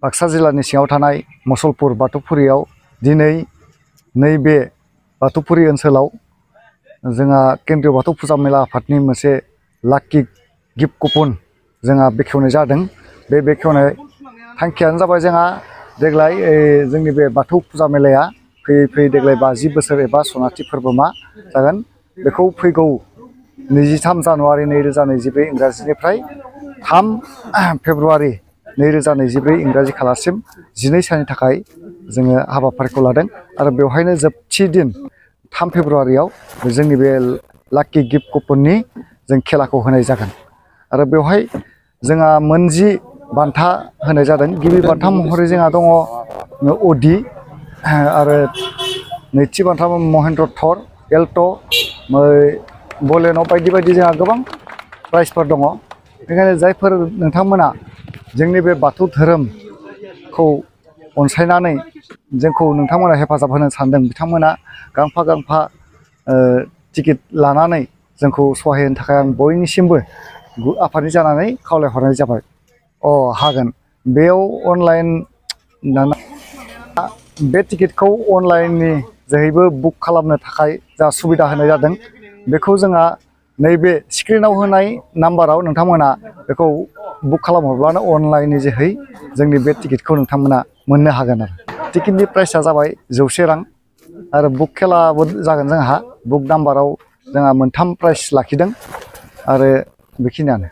बाक्सा जिल्लानि सिङाव थानाय मुसलपुर बाथौफुरियाव दिनै नैबे बाथौफुरि ओनसोलाव जोंहा केन्द्रीय बाथौ फुजा मेला आफादनि मोनसे लाक्की गिफ्ट कुपन जोंहा बेखेवनाय जादों। बे बेखेवनाय थांखियानो जाबाय जोंहा देग्लाय जोंनि बे बाथौ फुजा मेलाया फैयै फैयै देग्लाय 50 बोसोर एबा सनाथि फोरबोमा जागोन। बेखौ फैगौ 23 जानुवारि 2022 इंराजिनिफ्राय 3 फेब्रुवारि 2022 इंराजि खालारसिम 12 साननि थाखाय जोङो हाबाफारिखौ लादों आरो बेवहायनो जोबथि दिन 3 फेब्रुवारियाव जोंनि बे लाक्की गिफ्ट कुपननि जों खेलाखौ होनाय जागोन आरो बेवहाय जोंहा मोनजि बान्था होनाय जादों। गिबि बान्था महरै जोंहा दङ अडि आरो नैथि बान्था महेन्द्र थर एल्ट' बलेन' बायदि बायदि जोंहा गोबां प्राइजफोर दङ। बेनिखायनो जायफोर नोंथांमोना जोंनि बे बाथौ धोरोमखौ अनसायनानै जोंखौ नोंथांमोना हेफाजाब होनो सानदों बिथांमोना गांफा गांफा टिकेट लानानै जोंखौ सहाय होनो थाखाय आं बयनिसिमबो आफादनि जानानै खावलायहरनाय जाबाय। हागोन बेयाव अनलाइन बे टिकेटखौ अनलाइननि जोहैबो बुक खालामनो थाखाय जा सुबिदा होनाय जादों। बेखौ जोंहा नैबे स्क्रिनाव होनाय नाम्बाराव नोंथांमोना बेखौ बुक खालामहरब्लानो अनलाइननि जोहै जोंनि बे टिकेटखौ नोंथांमोना मोननो हागोन आरो टिकेटनि प्राइसआ जाबाय 100 रां आरो बुक खेलाबो जागोन। जोंहा बुक नाम्बाराव जोंहा मोनथाम प्राइस लाखिदों आरो बेखिनियानो।